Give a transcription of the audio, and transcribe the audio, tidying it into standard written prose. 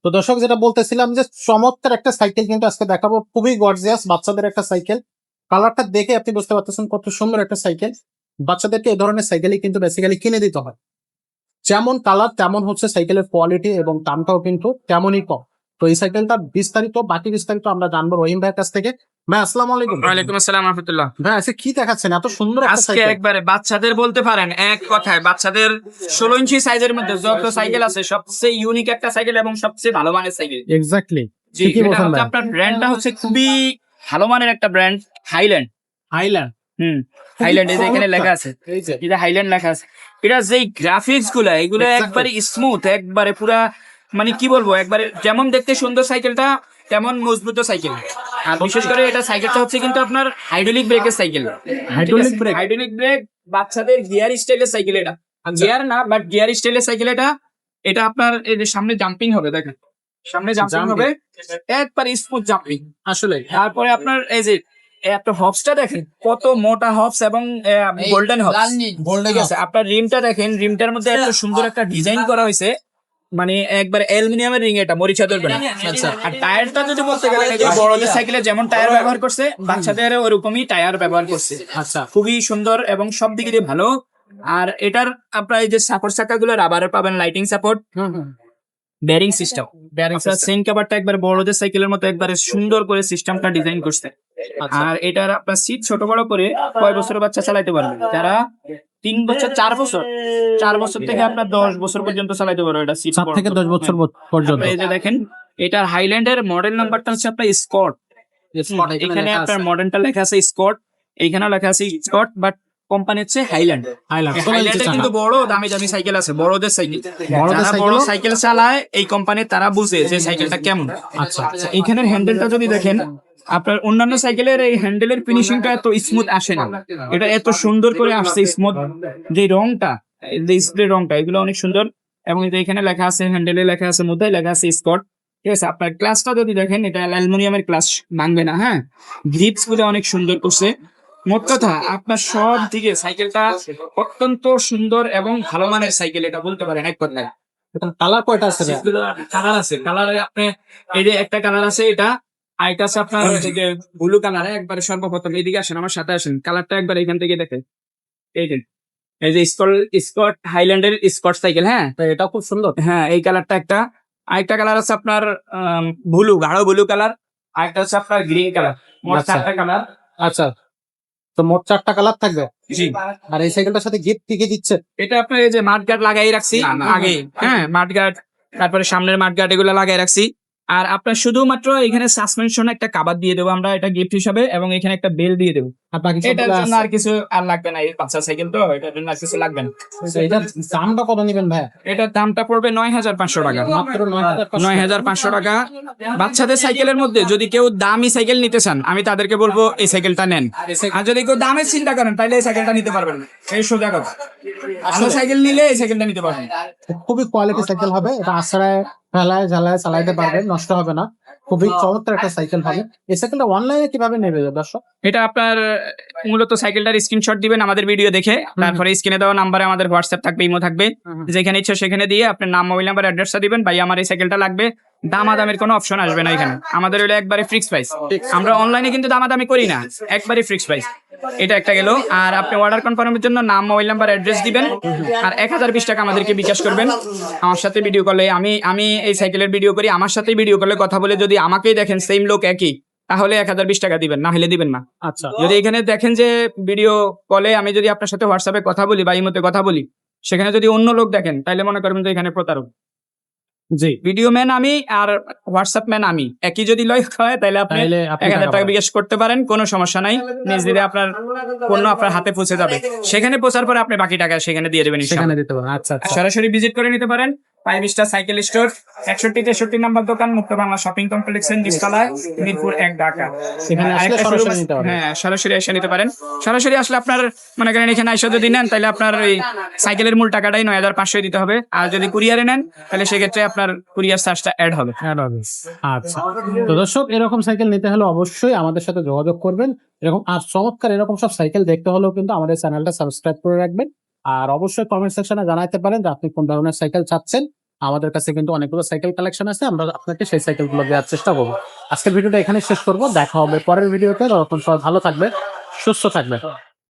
তো দর্শক যেটা বলতেছিলাম যে চমৎকার একটা সাইকেল কিন্তু আজকে দেখাবো, খুবই গর্জিয়াস বাচ্চাদের একটা সাইকেল। কালারটা দেখে আপনি বুঝতে পারতেছেন কত সুন্দর একটা সাইকেল। বাচ্চাদেরকে এই ধরনের সাইকেলই কিন্তু বেসিক্যালি কিনে দিতে হয়। যেমন কালার তেমন হচ্ছে সাইকেলের কোয়ালিটি এবং দামটাও কিন্তু তেমনই কম। তো এই সাইকেলটার বাকি বিস্তারিত আমরা জানবো রহিম ভাইয়ের কাছ থেকে। ভাই আসসালামু আলাইকুম। ওয়ালাইকুম আসসালাম রাহমাতুল্লাহ। ভাই আজকে কি দেখাচ্ছেন? এত সুন্দর একটা আজকে সাইকেল। একবারে বাচ্চাদের বলতে পারেন এক কথায় বাচ্চাদের 16 ইঞ্চি সাইজের মধ্যে যত সাইকেল আছে সবচেয়ে ইউনিক একটা সাইকেল এবং সবচেয়ে ভালো মানের সাইকেল। এক্স্যাক্টলি জি, ঠিকই এটা বলছেন হচ্ছে ভাই। আপনার ব্র্যান্ডটা হচ্ছে খুবই ভালো মানের একটা ব্র্যান্ড, হাইল্যান্ড। হাইল্যান্ড। হাইল্যান্ড এই যে এখানে চমৎকার। লেখা আছে, এই যে এটা হাইল্যান্ড লেখা আছে। এটা যেই গ্রাফিক্স গুলা এগুলো Exactly. একবারে স্মুথ, একবারে পুরা মানে কি বলবো, একবারে যেমন দেখতে সুন্দর সাইকেলটা তেমন মজবুত সাইকেল। আর বিশেষ করে এটা সাইকেলটা হচ্ছে কিন্তু আপনার হাইড্রোলিক ব্রেকের cycle. Hydraulic brake? Hydraulic break, বাচ্চাদের গিয়ার স্টাইলের সাইকেল এটা। গিয়ার না, বাট গিয়ার স্টাইলের সাইকেল এটা। এটা আপনার এই যে সামনে জাম্পিং হবে, দেখেন সামনে জাম্পিং Jumping. হবে, একবার স্মুথ জাম্পিং। আসলে তারপরে আপনার এই যে একটা হবসটা দেখেন কত মোটা হবস এবং গোল্ডেন হবস। ঠিক আছে, আপনার রিমটা দেখেন, রিমটার মধ্যে এত সুন্দর একটা ডিজাইন করা হয়েছে, মানে একবার অ্যালুমিনিয়ামের রিং, এটা মরিচা ধরবে না। আচ্ছা। আর টায়ারটা যদি বলতে গেলে এই যে বড়দের সাইকেলে যেমন টায়ার ব্যবহার করছে, বাচ্চাদের ওরকমই টায়ার ব্যবহার করছে। আচ্ছা। খুবই সুন্দর এবং সব দিকে দিয়ে ভালো। আর এটার আপনার এই যে সাপোর্ট চাকাগুলো রাবারের পাবেন, লাইটিং সাপোর্ট, বেয়ারিং সিস্টেম। আপনার সেন কাভারটা একবার বড়দের সাইকেলের মতো একবারে সুন্দর করে সিস্টেমটা ডিজাইন করছে। আচ্ছা। আর এটার আপনার সিট ছোট বড় করে কয় বছরের বাচ্চা চালাইতে পারবে, যারা 3 বছর 4 বছর থেকে আপনার 10 বছর পর্যন্ত চালাইতে পারবে। এটা সিট 7 থেকে 10 বছর পর্যন্ত। এই যে দেখেন, এটার হাইল্যান্ডের মডেল নাম্বারটা হচ্ছে আপনার স্কট। এখানে আপনার মডেলটা লেখা আছে স্কট, এইখানে লেখা আছে স্কট, বাট কোম্পানি হচ্ছে হাইল্যান্ড। হাইল্যান্ডে কিন্তু বড় দামি দামি সাইকেল আছে, বড়দের সাইকেল। যারা বড় সাইকেল চালায় এই কোম্পানি, তারা বুঝে যে সাইকেলটা কেমন। আচ্ছা। এইখানের হ্যান্ডেলটা যদি দেখেন, আপনার অন্যান্য সাইকেলের এই হ্যান্ডেলের ফিনিশিংটা এত স্মুথ আসে না, এটা এত সুন্দর করে আসছে স্মুথ। যে রংটা, যে স্প্রে রংটা, এগুলো অনেক সুন্দর। এবং এই যে এখানে লেখা আছে, হ্যান্ডেলে লেখা আছে, মধ্যে লেখা আছে স্কট। ঠিক আছে, আপনার ক্লাসটা যদি দেখেন, এটা অ্যালুমিনিয়ামের ক্লাস, ভাঙবে না। হ্যাঁ, গ্রিপস গুলো অনেক সুন্দর করছে। মোট কথা আপনার সব দিকে সাইকেলটা অত্যন্ত সুন্দর এবং ভালো মানের সাইকেল, এটা বলতে পারেন এক কথায়। কালার কয়টা আছে ভাই? কালার আছে, কালারে আপনি এই যে একটা কালার আছে এটা, আরেকটা আছে আপনার এই যে ব্লু কালারে। একবারে সর্বপ্রথম এদিকে আসেন, আমার সাথে আসেন, কালারটা একবার এখান থেকে দেখেন। এই যে এই যে স্কট হাইল্যান্ডের স্কট সাইকেল। হ্যাঁ, তো এটা খুব সুন্দর। হ্যাঁ, এই কালারটা একটা। আরেকটা কালার আছে আপনার ব্লু, গাঢ় ব্লু কালার। আরেকটা হচ্ছে আপনার গ্রিন কালার। মোট আচ্ছা। 4টা কালার। আচ্ছা, তো মোট 4টা কালার থাকবে। জি, আর এই সাইকেলটার সাথে গিফট কি কি দিচ্ছে? এটা আপনার এই যে মাড গার্ড লাগাই রাখছি আগে। হ্যাঁ, মাড গার্ড, তারপরে সামনের মাড গার্ড, এগুলো লাগাই রাখছি। আর আপনার শুধুমাত্র এখানে সাসপেনশন একটা কাভার দিয়ে দেবো আমরা, এটা গিফট হিসাবে, এবং এখানে একটা বেল দিয়ে দেবো। আর বাকি এটার সবগুলো জন্য আছে। আর কিছু আর লাগবে না, এই বাচ্চা সাইকেল তো, এটার জন্য আর কিছু লাগবে না। তো এটার দামটা কত নেবেন ভাই? এটার দামটা পড়বে 9,500 টাকা। মাত্র 9,500। 9,500 টাকা। বাচ্চাদের সাইকেলের মধ্যে যদি কেউ দামি সাইকেল নিতে চান, আমি তাদেরকে বলবো এই সাইকেলটা নেন। আর যদি কেউ দামের চিন্তা করেন, তাহলে এই সাইকেলটা নিতে পারবেন না। এই সোজা কথা, ভালো সাইকেল নিলে এই সাইকেলটা নিতে পারবেন। খুবই কোয়ালিটি সাইকেল হবে এটা, আশ্রয় ফেলায় ঝালায় চালাইতে পারবেন, নষ্ট হবে না। খুবই চমৎকার একটা সাইকেল হবে। এই সাইকেলটা অনলাইনে কিভাবে নেবে দর্শক? এটা আপনার মূলত সাইকেলটার স্ক্রিনশট দিবেন আমাদের ভিডিও দেখে, তারপরে স্ক্রিনে দেওয়া নাম্বারে আমাদের হোয়াটসঅ্যাপ থাকবে, ইমো থাকবে, যেখানে ইচ্ছা সেখানে দিয়ে আপনার নাম, মোবাইল নাম্বার, অ্যাড্রেসটা দিবেন। ভাই আমার এই সাইকেলটা লাগবে, দামাদামির কোনো অপশন আসবে না এখানে। আমাদের হলো একবারে ফিক্স প্রাইস। আমরা অনলাইনে কিন্তু দামাদামি করি না, একবারে ফিক্স প্রাইস। এটা একটা গেল। আর আপনি অর্ডার কনফার্মের জন্য নাম, মোবাইল নাম্বার, অ্যাড্রেস দিবেন, আর 1020 টাকা আমাদেরকে বিকাশ করবেন। আমার সাথে ভিডিও কলে, আমি এই সাইকেলের ভিডিও করি, আমার সাথে ভিডিও কলে কথা বলে যদি আমাকেই দেখেন সেম লোক একই, তাহলে 1020 টাকা দিবেন, না হলে দিবেন না। আচ্ছা। যদি এখানে দেখেন যে ভিডিও কলে আমি যদি আপনার সাথে হোয়াটসঅ্যাপে কথা বলি বা ইমোতে কথা বলি, সেখানে যদি অন্য লোক দেখেন, তাহলে মনে করবেন যে এখানে প্রতারক। জি। ভিডিও ম্যান আমি আর হোয়াটসঅ্যাপ ম্যান আমি, একই যদি লয় হয় তাহলে আপনি তাহলে আপনি 1000 টাকা পাবেন। বিকাশ করতে পারেন, কোনো সমস্যা নাই। নিজ দিলে আপনার পণ্য আপনার হাতে পৌঁছে যাবে। সেখানে পৌঁছার পরে আপনি বাকি টাকা সেখানে দিয়ে দেবেন সেখানে ইনশাআল্লাহ। দিতে পারবেন। আচ্ছা আচ্ছা। সরাসরি ভিজিট করে নিতে পারেন 5 স্টার সাইকেল স্টোর, 61-63 নাম্বার দোকান, মুক্ত বাংলা শপিং কমপ্লেক্সের নিচতলায়, মিরপুর 1, ঢাকা। সেখানে আসলে আরেকটা সরাসরি শোরুম- নিতে পারবেন। হ্যাঁ, সরাসরি এসে নিতে পারেন। সরাসরি আসলে আপনার মনে করেন এখানে এসে যদি নেন, তাহলে আপনার এই সাইকেলের মূল টাকাটাই 9,500 দিতে হবে। আর যদি কুরিয়ারে নেন, তাহলে সেক্ষেত্রে আপনার কুরিয়ার চার্জটা অ্যাড হবে। আচ্ছা, তো দর্শক এরকম সাইকেল নিতে হলে অবশ্যই আমাদের সাথে যোগাযোগ করবেন। এরকম আর চমৎকার এরকম সব সাইকেল দেখতে হলেও কিন্তু আমাদের চ্যানেলটা সাবস্ক্রাইব করে রাখবেন। আর অবশ্যই কমেন্ট সেকশনে জানাতে পারেন যে আপনি কোন ধরনের সাইকেল চাচ্ছেন। আমাদের কাছে কিন্তু অনেকগুলো সাইকেল কালেকশন আছে, আমরা আপনাকে সেই সাইকেলগুলো দেওয়ার চেষ্টা করবো। আজকের ভিডিওটা এখানে শেষ করবো, দেখা হবে পরের ভিডিওতে। ততক্ষণ সবাই ভালো থাকবে, সুস্থ থাকবে।